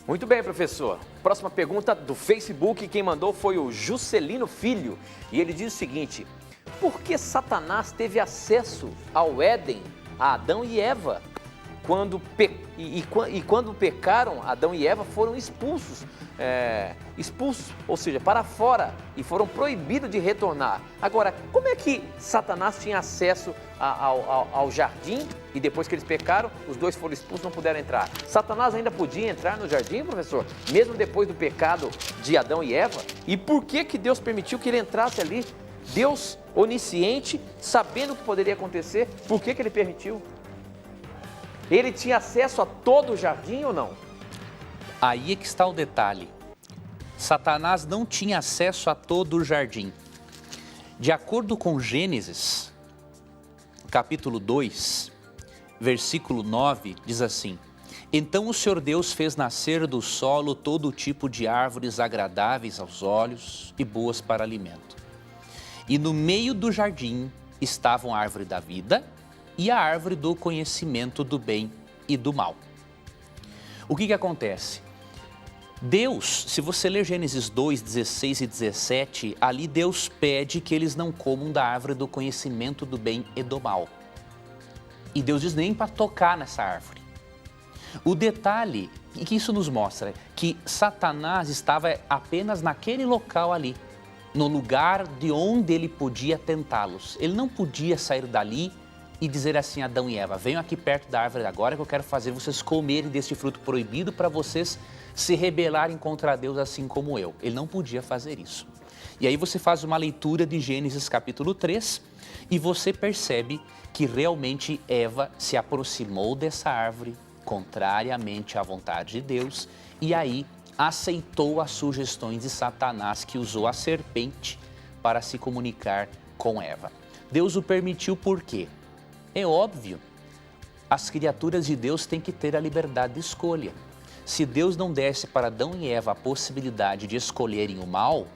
Muito bem, professor. Próxima pergunta do Facebook, quem mandou foi o Juscelino Filho. E ele diz o seguinte: por que Satanás teve acesso ao Éden, a Adão e Eva? Quando pecaram, Adão e Eva foram expulsos, ou seja, para fora, e foram proibidos de retornar. Agora, como é que Satanás tinha acesso ao jardim e depois que eles pecaram, os dois foram expulsos, não puderam entrar? Satanás ainda podia entrar no jardim, professor, mesmo depois do pecado de Adão e Eva? E por que Deus permitiu que ele entrasse ali? Deus onisciente, sabendo o que poderia acontecer, por que ele permitiu? Ele tinha acesso a todo o jardim ou não? Aí é que está o detalhe. Satanás não tinha acesso a todo o jardim. De acordo com Gênesis, capítulo 2, versículo 9, diz assim: Então o Senhor Deus fez nascer do solo todo tipo de árvores agradáveis aos olhos e boas para alimento. E no meio do jardim estavam a árvore da vida e a árvore do conhecimento do bem e do mal. O que acontece? Deus, se você ler Gênesis 2, 16 e 17, ali Deus pede que eles não comam da árvore do conhecimento do bem e do mal. E Deus diz nem para tocar nessa árvore. O detalhe que isso nos mostra, que Satanás estava apenas naquele local ali, no lugar de onde ele podia tentá-los. Ele não podia sair dali e dizer assim a Adão e Eva: venham aqui perto da árvore agora que eu quero fazer vocês comerem deste fruto proibido para vocês se rebelarem contra Deus assim como eu. Ele não podia fazer isso. E aí você faz uma leitura de Gênesis capítulo 3 e você percebe que realmente Eva se aproximou dessa árvore contrariamente à vontade de Deus e aí aceitou as sugestões de Satanás, que usou a serpente para se comunicar com Eva. Deus o permitiu por quê? É óbvio, as criaturas de Deus têm que ter a liberdade de escolha. Se Deus não desse para Adão e Eva a possibilidade de escolherem o mal,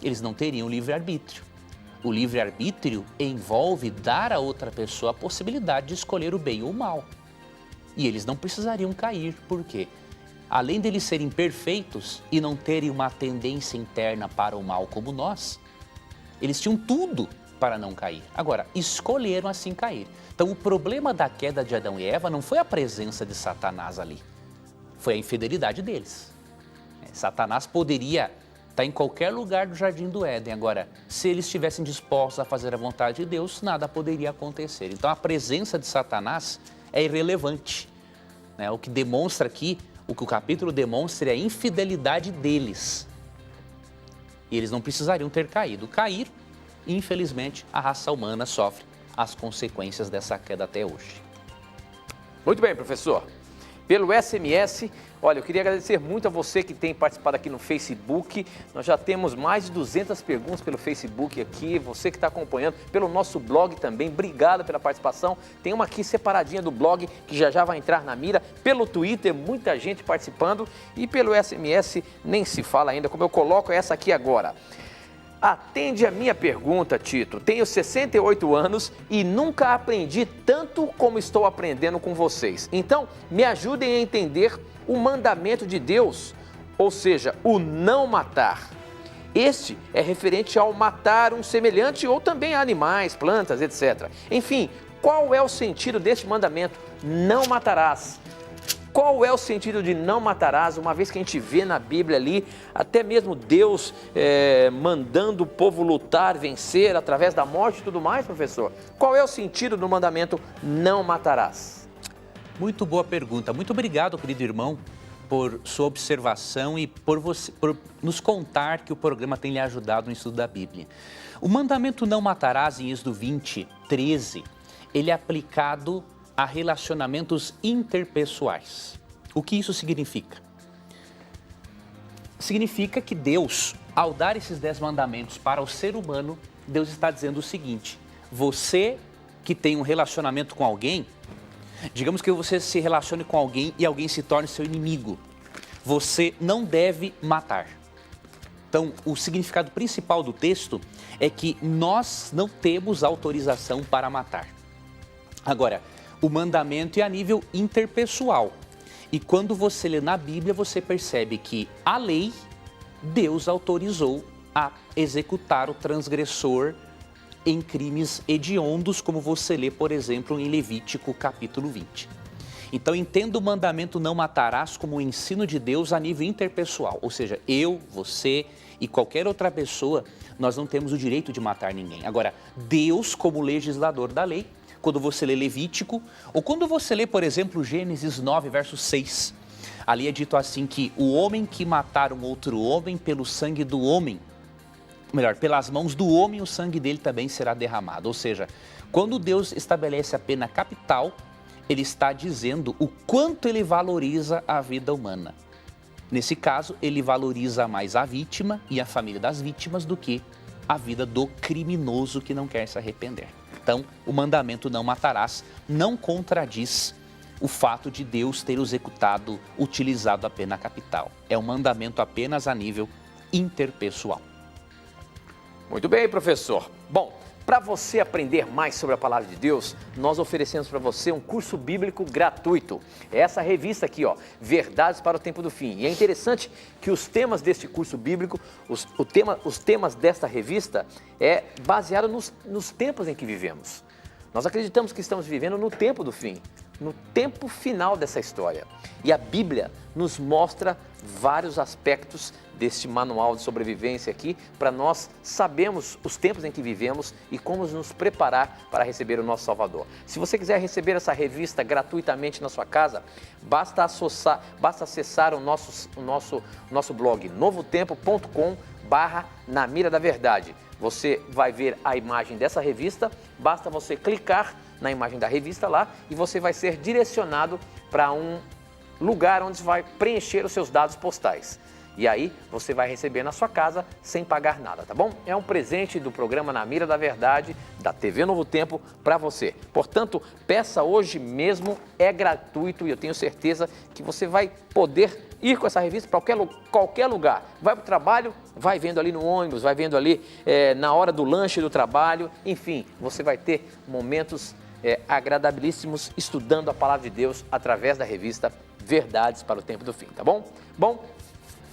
eles não teriam livre-arbítrio. O livre-arbítrio envolve dar a outra pessoa a possibilidade de escolher o bem ou o mal. E eles não precisariam cair, por quê? Além de eles serem perfeitos e não terem uma tendência interna para o mal como nós, eles tinham tudo para não cair. Agora, escolheram assim cair. Então, o problema da queda de Adão e Eva não foi a presença de Satanás ali, foi a infidelidade deles. Satanás poderia estar em qualquer lugar do jardim do Éden. Agora, se eles estivessem dispostos a fazer a vontade de Deus, nada poderia acontecer. Então, a presença de Satanás é irrelevante. O que demonstra aqui, o que o capítulo demonstra é a infidelidade deles. E eles não precisariam ter caído. Caíram, e infelizmente a raça humana sofre as consequências dessa queda até hoje. Muito bem, professor. Pelo SMS, olha, eu queria agradecer muito a você que tem participado aqui no Facebook. Nós já temos mais de 200 perguntas pelo Facebook aqui, você que está acompanhando, pelo nosso blog também, obrigado pela participação. Tem uma aqui separadinha do blog que já vai entrar na mira. Pelo Twitter, muita gente participando e pelo SMS nem se fala ainda, como eu coloco essa aqui agora. Atende a minha pergunta, Tito. Tenho 68 anos e nunca aprendi tanto como estou aprendendo com vocês. Então, me ajudem a entender o mandamento de Deus, ou seja, o não matar. Este é referente ao matar um semelhante ou também animais, plantas, etc. Enfim, qual é o sentido deste mandamento? Não matarás. Qual é o sentido de não matarás, uma vez que a gente vê na Bíblia ali, até mesmo Deus mandando o povo lutar, vencer através da morte e tudo mais, professor? Qual é o sentido do mandamento não matarás? Muito boa pergunta. Muito obrigado, querido irmão, por sua observação e por nos contar que o programa tem lhe ajudado no estudo da Bíblia. O mandamento não matarás, em Êxodo 20, 13, ele é aplicado a relacionamentos interpessoais. O que isso significa? Significa que Deus, ao dar esses 10 mandamentos para o ser humano, Deus está dizendo o seguinte: você que tem um relacionamento com alguém, digamos que você se relacione com alguém e alguém se torne seu inimigo, você não deve matar. Então, o significado principal do texto é que nós não temos autorização para matar. Agora, o mandamento é a nível interpessoal. E quando você lê na Bíblia, você percebe que a lei, Deus autorizou a executar o transgressor em crimes hediondos, como você lê, por exemplo, em Levítico capítulo 20. Então, entenda o mandamento não matarás como o ensino de Deus a nível interpessoal, ou seja, eu, você e qualquer outra pessoa, nós não temos o direito de matar ninguém. Agora, Deus, como legislador da lei, quando você lê Levítico, ou quando você lê, por exemplo, Gênesis 9, verso 6, ali é dito assim que o homem que matar um outro homem pelo sangue do homem, melhor, pelas mãos do homem, o sangue dele também será derramado. Ou seja, quando Deus estabelece a pena capital, ele está dizendo o quanto ele valoriza a vida humana. Nesse caso, ele valoriza mais a vítima e a família das vítimas do que a vida do criminoso que não quer se arrepender. Então, o mandamento não matarás não contradiz o fato de Deus ter utilizado a pena capital. É um mandamento apenas a nível interpessoal. Muito bem, professor. Bom, para você aprender mais sobre a palavra de Deus, nós oferecemos para você um curso bíblico gratuito. É essa revista aqui, ó, Verdades para o Tempo do Fim. E é interessante que os temas deste curso bíblico, os temas desta revista é baseado nos tempos em que vivemos. Nós acreditamos que estamos vivendo no tempo do fim, no tempo final dessa história. E a Bíblia nos mostra vários aspectos deste manual de sobrevivência aqui, para nós sabermos os tempos em que vivemos e como nos preparar para receber o nosso Salvador. Se você quiser receber essa revista gratuitamente na sua casa, basta acessar o nosso blog novotempo.com/na mira da verdade. Você vai ver a imagem dessa revista, basta você clicar na imagem da revista lá e você vai ser direcionado para um lugar onde você vai preencher os seus dados postais. E aí você vai receber na sua casa sem pagar nada, tá bom? É um presente do programa Na Mira da Verdade, da TV Novo Tempo, para você. Portanto, peça hoje mesmo, é gratuito e eu tenho certeza que você vai poder ir com essa revista para qualquer lugar. Vai para o trabalho, vai vendo ali no ônibus, vai vendo ali na hora do lanche do trabalho, enfim, você vai ter momentos agradabilíssimos estudando a palavra de Deus através da revista Verdades para o Tempo do Fim, tá bom? Bom,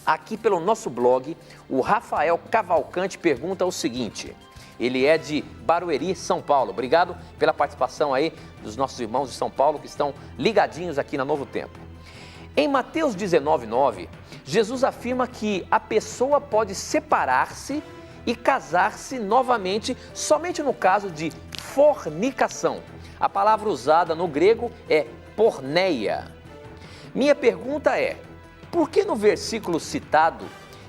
aqui pelo nosso blog, o Rafael Cavalcante pergunta o seguinte, ele é de Barueri, São Paulo. Obrigado pela participação aí dos nossos irmãos de São Paulo que estão ligadinhos aqui na Novo Tempo. Em Mateus 19:9, Jesus afirma que a pessoa pode separar-se e casar-se novamente somente no caso de fornicação. A palavra usada no grego é porneia. Minha pergunta é, por que no versículo citado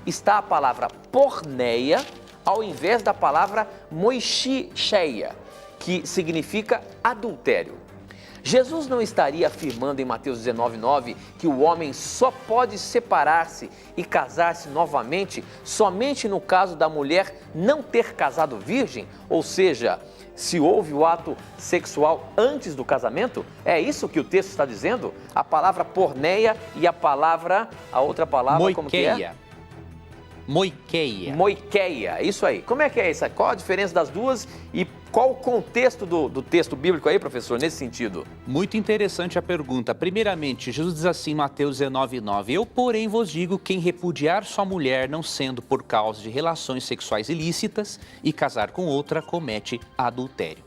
está a palavra porneia ao invés da palavra moicheia, que significa adultério? Jesus não estaria afirmando em Mateus 19:9 que o homem só pode separar-se e casar-se novamente somente no caso da mulher não ter casado virgem? Ou seja, se houve o ato sexual antes do casamento? É isso que o texto está dizendo? A palavra porneia e a outra palavra, moiqueia. Como que é? Moiqueia. Moiqueia, isso aí. Como é que é isso? Qual a diferença das duas e qual o contexto do texto bíblico aí, professor, nesse sentido? Muito interessante a pergunta. Primeiramente, Jesus diz assim em Mateus 19:9, eu, porém, vos digo, quem repudiar sua mulher, não sendo por causa de relações sexuais ilícitas, e casar com outra, comete adultério.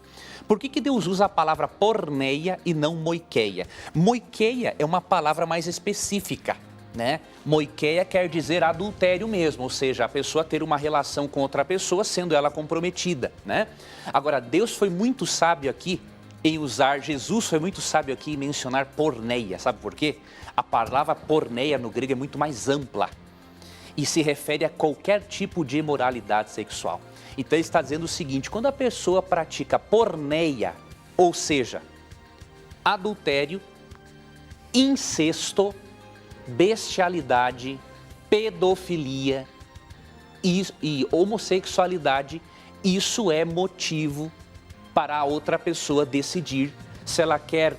Por que Deus usa a palavra porneia e não moiqueia? Moiqueia é uma palavra mais específica, né? Moiqueia quer dizer adultério mesmo, ou seja, a pessoa ter uma relação com outra pessoa, sendo ela comprometida, né? Agora, Deus foi muito sábio aqui em usar, Jesus foi muito sábio aqui em mencionar porneia, sabe por quê? A palavra porneia no grego é muito mais ampla e se refere a qualquer tipo de imoralidade sexual. Então ele está dizendo o seguinte, quando a pessoa pratica porneia, ou seja, adultério, incesto, bestialidade, pedofilia e homossexualidade, isso é motivo para a outra pessoa decidir se ela quer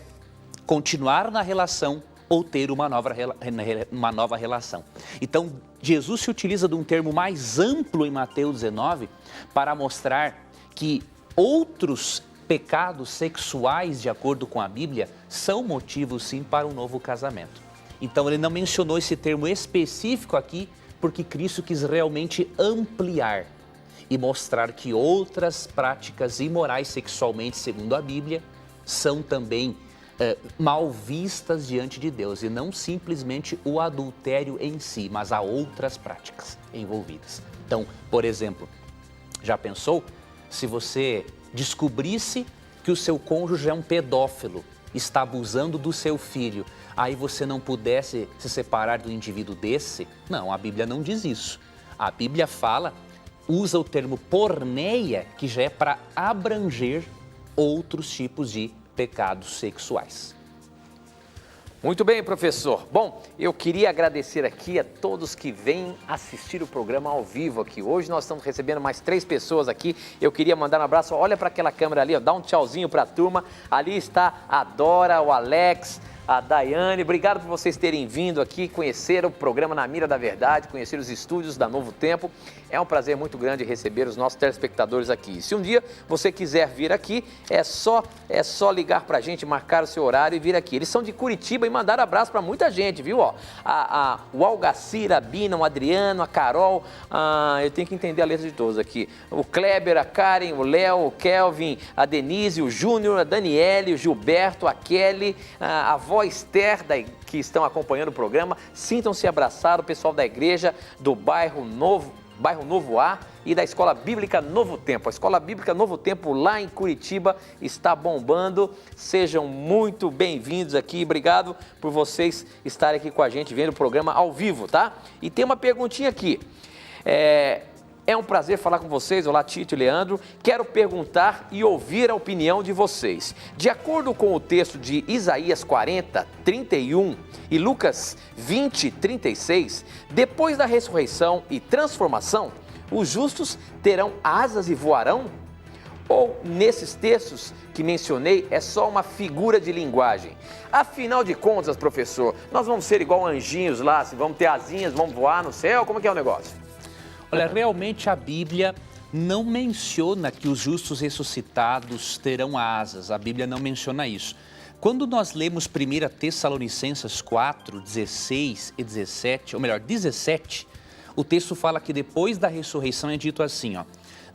continuar na relação ou ter uma nova relação. Então, Jesus se utiliza de um termo mais amplo em Mateus 19 para mostrar que outros pecados sexuais, de acordo com a Bíblia, são motivos sim para um novo casamento. Então, ele não mencionou esse termo específico aqui, porque Cristo quis realmente ampliar. e mostrar que outras práticas imorais sexualmente, segundo a Bíblia, são também mal vistas diante de Deus, e não simplesmente o adultério em si, mas há outras práticas envolvidas. Então, por exemplo, já pensou se você descobrisse que o seu cônjuge é um pedófilo, está abusando do seu filho, aí você não pudesse se separar do indivíduo desse? Não, a Bíblia não diz isso. A Bíblia usa o termo porneia, que já é para abranger outros tipos de pecados sexuais. Muito bem, professor. Bom, eu queria agradecer aqui a todos que vêm assistir o programa ao vivo aqui. Hoje nós estamos recebendo mais 3 pessoas aqui. Eu queria mandar um abraço. Olha para aquela câmera ali, ó, dá um tchauzinho para a turma. Ali está a Dora, o Alex, a Daiane. Obrigado por vocês terem vindo aqui, conhecer o programa Na Mira da Verdade, conhecer os estúdios da Novo Tempo. É um prazer muito grande receber os nossos telespectadores aqui. Se um dia você quiser vir aqui, é só ligar pra gente, marcar o seu horário e vir aqui. Eles são de Curitiba e mandaram abraço para muita gente, viu? Ó, o Algacir, a Bina, o Adriano, a Carol, eu tenho que entender a letra de todos aqui. O Kleber, a Karen, o Léo, o Kelvin, a Denise, o Júnior, a Daniele, o Gilberto, a Kelly, a avó Esther, que estão acompanhando o programa. Sintam-se abraçados, o pessoal da igreja do bairro Novo A e da Escola Bíblica Novo Tempo. A Escola Bíblica Novo Tempo lá em Curitiba está bombando. Sejam muito bem-vindos aqui. Obrigado por vocês estarem aqui com a gente vendo o programa ao vivo, tá? E tem uma perguntinha aqui. É um prazer falar com vocês. Olá, Tito e Leandro. Quero perguntar e ouvir a opinião de vocês. De acordo com o texto de Isaías 40, 31 e Lucas 20, 36, depois da ressurreição e transformação, os justos terão asas e voarão? Ou nesses textos que mencionei é só uma figura de linguagem? Afinal de contas, professor, nós vamos ser igual anjinhos lá, vamos ter asinhas, vamos voar no céu? Como é que é o negócio? Olha, realmente a Bíblia não menciona que os justos ressuscitados terão asas. A Bíblia não menciona isso. Quando nós lemos 1 Tessalonicenses 4, 16 e 17, ou melhor, 17, o texto fala que depois da ressurreição é dito assim, ó: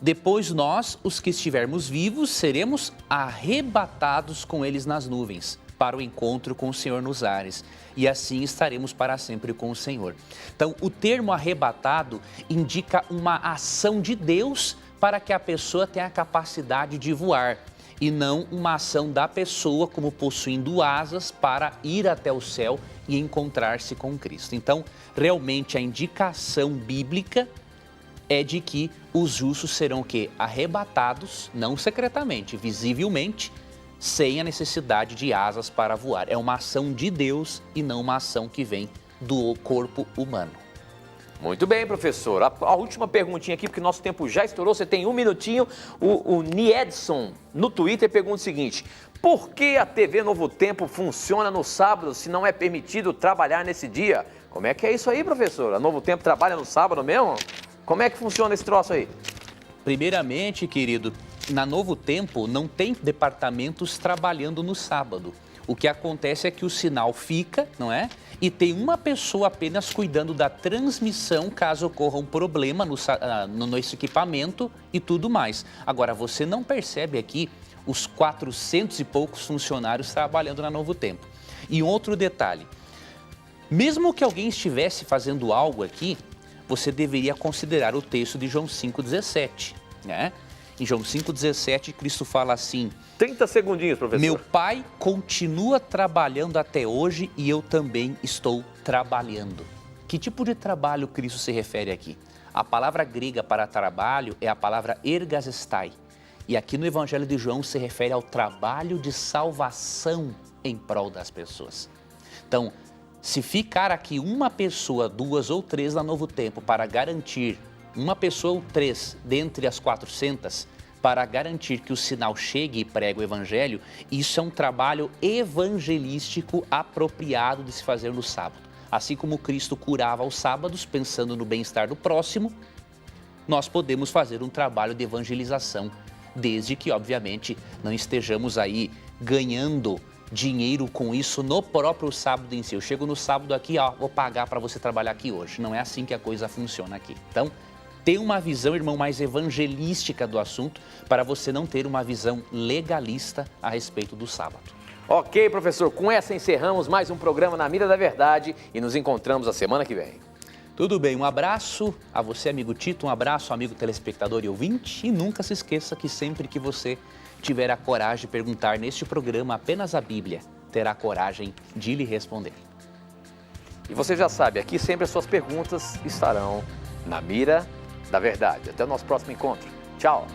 depois nós, os que estivermos vivos, seremos arrebatados com eles nas nuvens, para o encontro com o Senhor nos ares, e assim estaremos para sempre com o Senhor. Então, o termo arrebatado indica uma ação de Deus para que a pessoa tenha a capacidade de voar, e não uma ação da pessoa como possuindo asas para ir até o céu e encontrar-se com Cristo. Então, realmente a indicação bíblica é de que os justos serão o quê? Arrebatados, não secretamente, visivelmente, sem a necessidade de asas para voar. É uma ação de Deus e não uma ação que vem do corpo humano. Muito bem, professor. A última perguntinha aqui, porque nosso tempo já estourou, você tem um minutinho. O Niedson, no Twitter, pergunta o seguinte: por que a TV Novo Tempo funciona no sábado se não é permitido trabalhar nesse dia? Como é que é isso aí, professor? A Novo Tempo trabalha no sábado mesmo? Como é que funciona esse troço aí? Primeiramente, querido, na Novo Tempo não tem departamentos trabalhando no sábado. O que acontece é que o sinal fica, não é? E tem uma pessoa apenas cuidando da transmissão caso ocorra um problema no equipamento e tudo mais. Agora, você não percebe aqui os 400 e poucos funcionários trabalhando na Novo Tempo. E um outro detalhe, mesmo que alguém estivesse fazendo algo aqui, você deveria considerar o texto de João 5,17, né? Em João 5,17, Cristo fala assim: 30 segundinhos, professor. Meu Pai continua trabalhando até hoje e eu também estou trabalhando. Que tipo de trabalho Cristo se refere aqui? A palavra grega para trabalho é a palavra ergazestai. E aqui no Evangelho de João se refere ao trabalho de salvação em prol das pessoas. Então, se ficar aqui uma pessoa, 2 ou 3 na Novo Tempo para garantir, uma pessoa ou 3 dentre as 400, para garantir que o sinal chegue e pregue o Evangelho, isso é um trabalho evangelístico apropriado de se fazer no sábado. Assim como Cristo curava aos sábados, pensando no bem-estar do próximo, nós podemos fazer um trabalho de evangelização, desde que, obviamente, não estejamos aí ganhando dinheiro com isso no próprio sábado em si. Eu chego no sábado aqui, ó, vou pagar para você trabalhar aqui hoje. Não é assim que a coisa funciona aqui. Então, ter uma visão, irmão, mais evangelística do assunto, para você não ter uma visão legalista a respeito do sábado. Ok, professor, com essa encerramos mais um programa Na Mira da Verdade e nos encontramos a semana que vem. Tudo bem, um abraço a você, amigo Tito, um abraço, amigo telespectador e ouvinte, e nunca se esqueça que sempre que você tiver a coragem de perguntar neste programa apenas a Bíblia, terá coragem de lhe responder. E você já sabe, aqui sempre as suas perguntas estarão na Mira da Verdade. Até o nosso próximo encontro. Tchau!